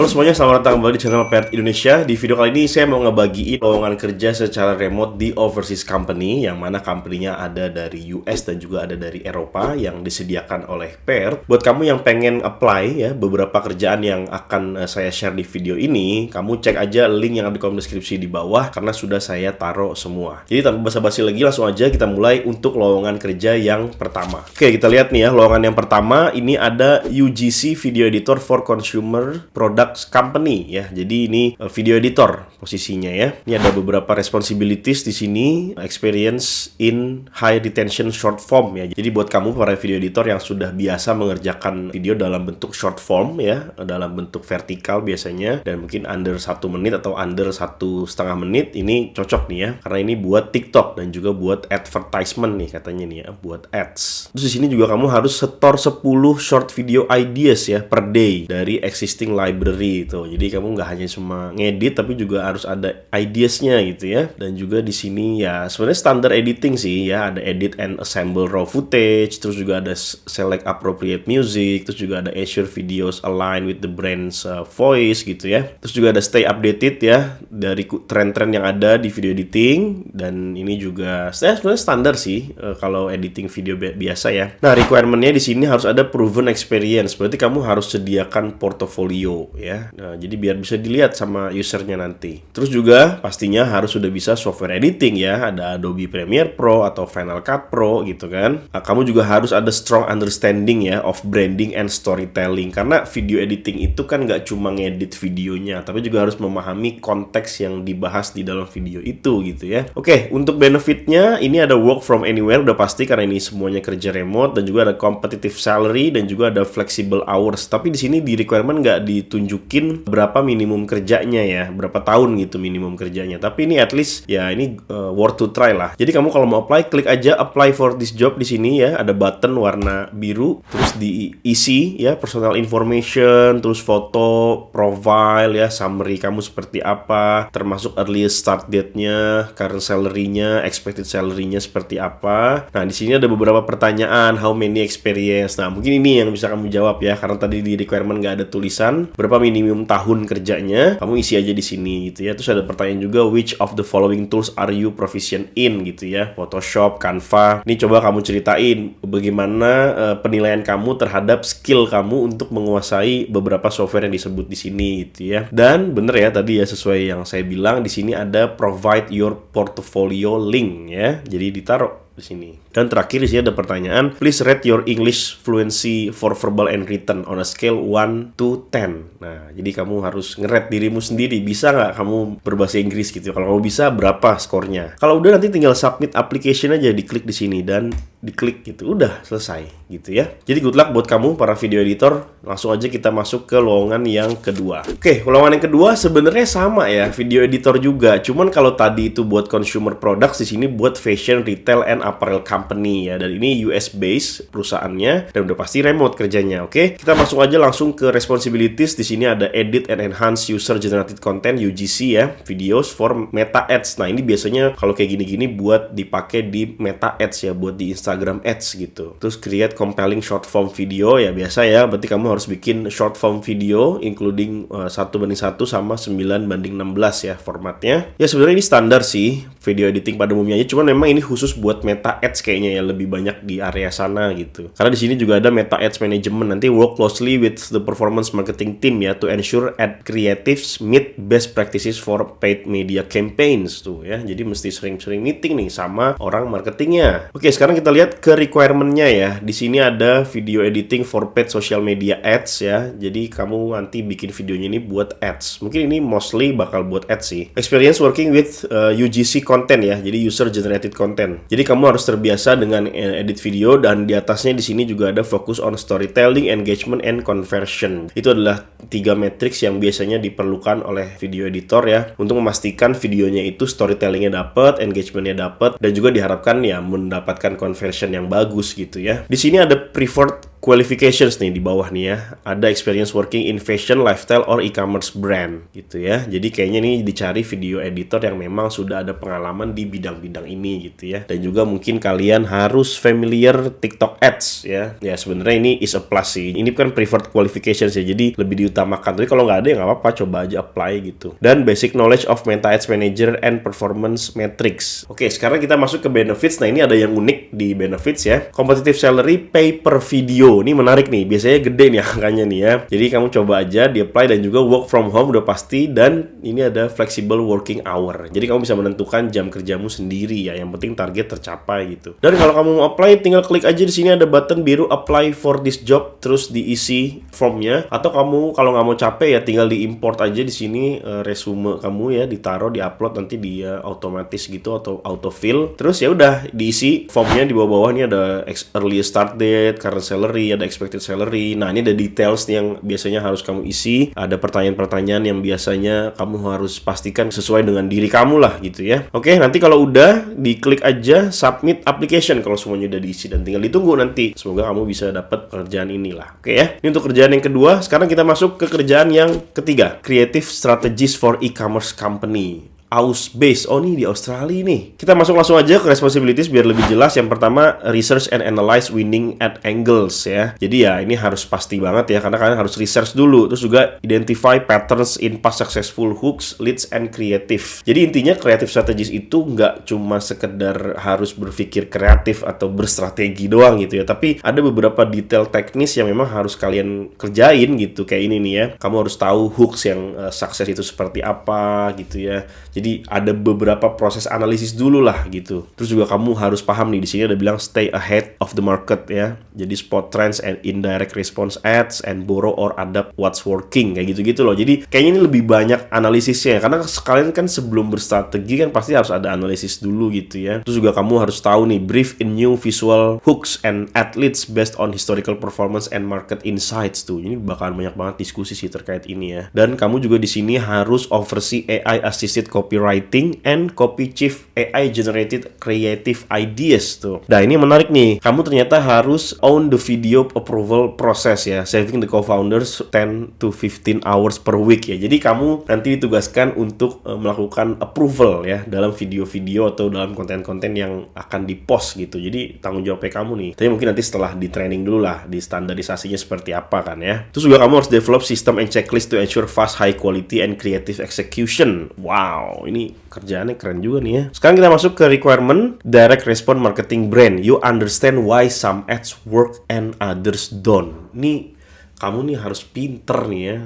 Halo semuanya, selamat datang kembali di channel Paired Indonesia. Di video kali ini saya mau ngebagiin lowongan kerja secara remote di overseas company, yang mana company-nya ada dari US dan juga ada dari Eropa yang disediakan oleh Paired. Buat kamu yang pengen apply ya beberapa kerjaan yang akan saya share di video ini, kamu cek aja link yang ada di kolom deskripsi di bawah karena sudah saya taruh semua. Jadi tanpa basa-basi lagi, langsung aja kita mulai untuk lowongan kerja yang pertama. Oke, kita lihat nih ya, lowongan yang pertama ini ada UGC Video Editor for Consumer Products Company ya. Jadi ini video editor posisinya ya. Ini ada beberapa responsibilities di sini, experience in high retention short form ya. Jadi buat kamu para video editor yang sudah biasa mengerjakan video dalam bentuk short form ya, dalam bentuk vertikal biasanya, dan mungkin under 1 menit atau under 1,5 menit, ini cocok nih ya. Karena ini buat TikTok dan juga buat advertisement nih katanya nih ya, buat ads. Terus di sini juga kamu harus setor 10 short video ideas ya per day dari existing library itu. Jadi kamu nggak hanya cuma ngedit tapi juga harus ada ideasnya gitu ya. Dan juga di sini ya sebenarnya standar editing sih ya, ada edit and assemble raw footage, terus juga ada select appropriate music, terus juga ada ensure videos align with the brand's voice gitu ya. Terus juga ada stay updated ya dari tren-tren yang ada di video editing, dan ini juga sebenarnya standar sih kalau editing video biasa ya. Nah, requirement-nya di sini harus ada proven experience. Berarti kamu harus sediakan portofolio ya. Nah, jadi biar bisa dilihat sama usernya nanti. Terus juga pastinya harus sudah bisa software editing ya, ada Adobe Premiere Pro atau Final Cut Pro gitu kan. Nah, kamu juga harus ada strong understanding ya of branding and storytelling, karena video editing itu kan nggak cuma ngedit videonya, tapi juga harus memahami konteks yang dibahas di dalam video itu gitu ya. Oke, untuk benefitnya ini ada work from anywhere udah pasti karena ini semuanya kerja remote, dan juga ada competitive salary dan juga ada flexible hours. Tapi di sini di requirement nggak ditunjukin berapa minimum kerjanya ya, berapa tahun gitu minimum kerjanya. Tapi ini at least ya ini worth to try lah. Jadi kamu kalau mau apply, klik aja apply for this job di sini ya. Ada button warna biru, terus diisi ya personal information, terus foto, profile ya, summary kamu seperti apa, termasuk earliest start date-nya, current salary-nya, expected salary-nya seperti apa. Nah, di sini ada beberapa pertanyaan, how many experience. Nah, mungkin ini yang bisa kamu jawab ya, karena tadi di requirement nggak ada tulisan berapa minimum tahun kerjanya, kamu isi aja di sini gitu ya. Terus ada pertanyaan juga, which of the following tools are you proficient in gitu ya, Photoshop, Canva. Ini coba kamu ceritain bagaimana penilaian kamu terhadap skill kamu untuk menguasai beberapa software yang disebut di sini gitu ya. Dan bener ya tadi ya, sesuai yang saya bilang di sini ada provide your portfolio link ya. Jadi ditaruh di sini. Dan terakhir di sini ada pertanyaan, please rate your English fluency for verbal and written on a scale 1 to 10. Nah, jadi kamu harus nge-rate dirimu sendiri, bisa nggak kamu berbahasa Inggris gitu. Kalau kamu bisa, berapa skornya. Kalau udah, nanti tinggal submit application aja, diklik di sini dan diklik gitu, udah selesai gitu ya. Jadi good luck buat kamu para video editor. Langsung aja kita masuk ke lowongan yang kedua. Oke, lowongan yang kedua sebenarnya sama ya, video editor juga. Cuman kalau tadi itu buat consumer products, di sini buat fashion, retail, and apparel company ya. Dan ini US based perusahaannya dan udah pasti remote kerjanya. Oke, kita masuk aja langsung ke responsibilities. Di sini ada edit and enhance user generated content UGC ya, videos for Meta Ads. Nah, ini biasanya kalau kayak gini-gini buat dipakai di Meta Ads ya, buat di Instagram Ads gitu. Terus create compelling short form video ya, biasa ya, berarti kamu harus bikin short form video including 1:1 sama 9:16 ya formatnya. Ya sebenarnya ini standar sih video editing pada umumnya aja, cuman memang ini khusus buat Meta Ads kayaknya ya, lebih banyak di area sana gitu. Karena di sini juga ada Meta Ads Management, nanti work closely with the performance marketing team ya to ensure ad creatives meet best practices for paid media campaigns tuh ya. Jadi mesti sering-sering meeting nih sama orang marketingnya. Oke, sekarang kita lihat ke requirement-nya ya. Di sini ada video editing for paid social media ads ya. Jadi kamu nanti bikin videonya ini buat ads. Mungkin ini mostly bakal buat ads sih. Experience working with UGC content ya. Jadi user generated content. Jadi kamu harus terbiasa dengan edit video, dan di atasnya di sini juga ada fokus on storytelling, engagement, and conversion. Itu adalah 3 matriks yang biasanya diperlukan oleh video editor ya, untuk memastikan videonya itu storytellingnya dapat, engagementnya dapat, dan juga diharapkan ya mendapatkan conversion yang bagus gitu ya. Di sini ada preferred qualifications nih di bawah nih ya. Ada experience working in fashion, lifestyle, or e-commerce brand gitu ya. Jadi kayaknya nih dicari video editor yang memang sudah ada pengalaman di bidang-bidang ini gitu ya. Dan juga mungkin kalian harus familiar TikTok ads ya. Ya sebenarnya ini is a plus sih. Ini kan preferred qualifications ya. Jadi lebih diutamakan. Tapi kalau nggak ada ya nggak apa-apa, coba aja apply gitu. Dan basic knowledge of Meta Ads Manager and performance metrics. Oke, sekarang kita masuk ke benefits. Nah, ini ada yang unik di benefits ya. Competitive salary pay per video. Ini menarik nih. Biasanya gede nih angkanya nih ya. Jadi kamu coba aja di apply, dan juga work from home udah pasti, dan ini ada flexible working hour. Jadi kamu bisa menentukan jam kerjamu sendiri ya. Yang penting target tercapai gitu. Dan kalau kamu mau apply, tinggal klik aja di sini ada button biru apply for this job, terus diisi formnya. Atau kamu kalau nggak mau capek ya tinggal diimport aja di sini resume kamu ya, ditaruh, diupload, nanti dia otomatis gitu atau autofill. Terus ya udah diisi formnya. Di bawah-bawah ini ada earliest start date, current salary, ada expected salary. Nah, ini ada details nih yang biasanya harus kamu isi. Ada pertanyaan-pertanyaan yang biasanya kamu harus pastikan sesuai dengan diri kamu lah gitu ya. Oke, nanti kalau udah diklik aja submit application kalau semuanya udah diisi, dan tinggal ditunggu nanti. Semoga kamu bisa dapat pekerjaan inilah. Oke ya. Ini untuk kerjaan yang kedua. Sekarang kita masuk ke kerjaan yang ketiga. Creative strategies for e-commerce company. Aus-based. Oh, nih di Australia nih. Kita masuk langsung aja ke responsibilities biar lebih jelas. Yang pertama, research and analyze winning ad angles ya. Jadi ya ini harus pasti banget ya, karena kalian harus research dulu. Terus juga identify patterns in past successful hooks, leads, and creative. Jadi intinya creative strategies itu nggak cuma sekedar harus berpikir kreatif atau berstrategi doang gitu ya. Tapi ada beberapa detail teknis yang memang harus kalian kerjain gitu. Kayak ini nih ya. Kamu harus tahu hooks yang sukses itu seperti apa gitu ya. Jadi ada beberapa proses analisis dulu lah gitu. Terus juga kamu harus paham nih, di sini ada bilang stay ahead of the market ya. Jadi spot trends and indirect response ads and borrow or adapt what's working kayak gitu-gitu loh. Jadi kayaknya ini lebih banyak analisisnya, karena sekalian kan sebelum berstrategi kan pasti harus ada analisis dulu gitu ya. Terus juga kamu harus tahu nih brief in new visual hooks and ad leads based on historical performance and market insights tuh. Ini bakalan banyak banget diskusi sih terkait ini ya. Dan kamu juga di sini harus oversee AI assisted copywriting and copy chief AI generated creative ideas tuh. Nah, ini menarik nih. Kamu ternyata harus own the video approval process ya, saving the co-founders 10 to 15 hours per week ya. Jadi kamu nanti ditugaskan untuk melakukan approval ya dalam video-video atau dalam konten-konten yang akan di-post gitu. Jadi tanggung jawabnya kamu nih. Tapi mungkin nanti setelah di training dulu lah, di standarisasinya seperti apa kan ya. Terus juga kamu harus develop system and checklist to ensure fast, high quality and creative execution. Wow, ini kerjaannya keren juga nih ya. Sekarang kita masuk ke requirement direct response marketing brand. You understand why some ads work and others don't. Ini kamu nih harus pinter nih ya.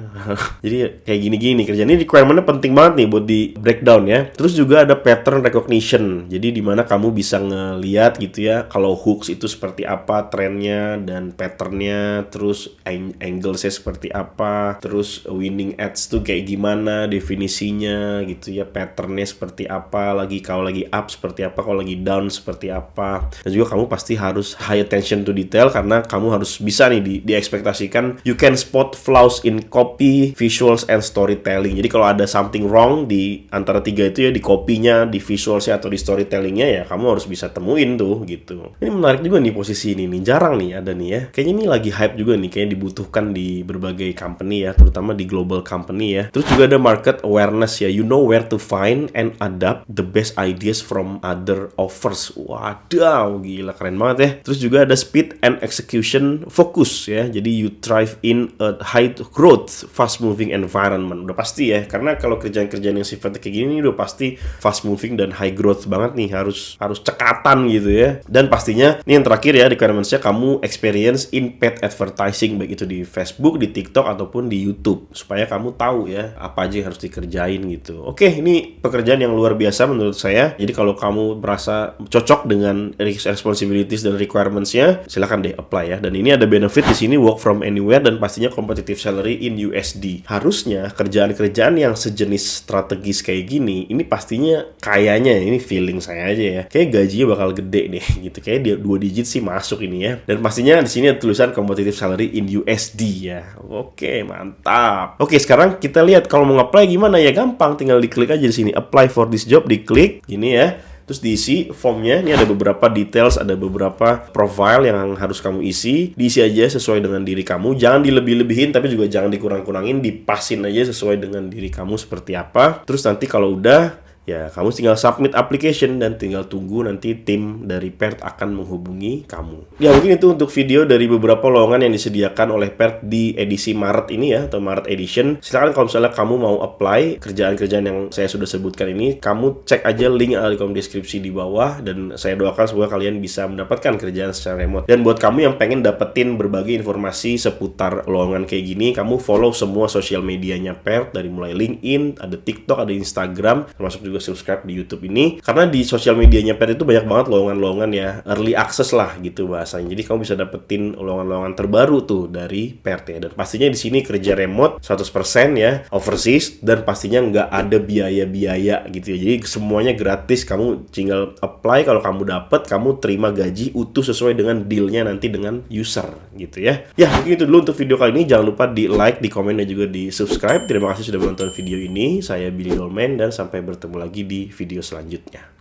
Jadi kayak gini-gini kerjaan ini requirement-nya penting banget nih buat di breakdown ya. Terus juga ada pattern recognition. Jadi dimana kamu bisa ngeliat gitu ya kalau hooks itu seperti apa trennya dan patternnya, terus angle-nya seperti apa, terus winning ads tuh kayak gimana definisinya gitu ya, patternnya seperti apa, lagi kalau lagi up seperti apa, kalau lagi down seperti apa. Dan juga kamu pasti harus high attention to detail, karena kamu harus bisa nih diekspektasikan you can spot flaws in copy, visuals, and storytelling. Jadi kalau ada something wrong di antara tiga itu ya, di copy-nya, di visualsnya, atau di storytelling-nya ya, kamu harus bisa temuin tuh gitu. Ini menarik juga nih posisi ini nih, jarang nih ada nih ya. Kayaknya ini lagi hype juga nih, kayaknya dibutuhkan di berbagai company ya, terutama di global company ya. Terus juga ada market awareness ya, you know where to find and adapt the best ideas from other offers. Wadaw, gila keren banget ya. Terus juga ada speed and execution focus ya, jadi you thrive in a high growth, fast moving environment. Udah pasti ya, karena kalau kerjaan-kerjaan yang sifatnya kayak gini udah pasti fast moving dan high growth banget nih, harus cekatan gitu ya. Dan pastinya ini yang terakhir ya, requirements-nya kamu experience in paid advertising, baik itu di Facebook, di TikTok, ataupun di YouTube, supaya kamu tahu ya apa aja yang harus dikerjain gitu. Oke, ini pekerjaan yang luar biasa menurut saya. Jadi kalau kamu merasa cocok dengan responsibilities dan requirements-nya, silakan deh apply ya. Dan ini ada benefit di sini, work from anywhere, dan pastinya competitive salary in USD. Harusnya kerjaan-kerjaan yang sejenis strategis kayak gini, ini pastinya kayaknya, ini feeling saya aja ya, kayak gajinya bakal gede deh gitu. Kayak dia 2 digit sih masuk ini ya. Dan pastinya di sini ada tulisan competitive salary in USD ya. Oke, mantap. Oke, sekarang kita lihat kalau mau apply gimana ya. Gampang, tinggal diklik aja di sini apply for this job, diklik gini ya. Terus diisi formnya, ini ada beberapa details, ada beberapa profile yang harus kamu isi. Diisi aja sesuai dengan diri kamu, jangan dilebih-lebihin tapi juga jangan dikurang-kurangin, dipasin aja sesuai dengan diri kamu seperti apa. Terus nanti kalau udah, ya kamu tinggal submit application dan tinggal tunggu nanti tim dari PERT akan menghubungi kamu. Ya mungkin itu untuk video dari beberapa lowongan yang disediakan oleh PERT di edisi Maret ini ya, atau Maret Edition. Silakan kalau misalnya kamu mau apply kerjaan-kerjaan yang saya sudah sebutkan ini, kamu cek aja link yang ada di kolom deskripsi di bawah, dan saya doakan semoga kalian bisa mendapatkan kerjaan secara remote. Dan buat kamu yang pengen dapetin berbagai informasi seputar lowongan kayak gini, kamu follow semua sosial medianya PERT, dari mulai LinkedIn, ada TikTok, ada Instagram, termasuk juga subscribe di YouTube ini, karena di sosial medianya PERT itu banyak banget lowongan-lowongan ya, early access lah gitu bahasanya. Jadi kamu bisa dapetin lowongan-lowongan terbaru tuh dari PERT ya. Dan pastinya di sini kerja remote 100% ya, overseas, dan pastinya nggak ada biaya-biaya gitu ya. Jadi semuanya gratis, kamu tinggal apply, kalau kamu dapet, kamu terima gaji utuh sesuai dengan dealnya nanti dengan user gitu ya. Ya mungkin itu dulu untuk video kali ini. Jangan lupa di like, di komen, dan juga di subscribe. Terima kasih sudah menonton video ini. Saya Billy Dolmen dan sampai bertemu lagi di video selanjutnya.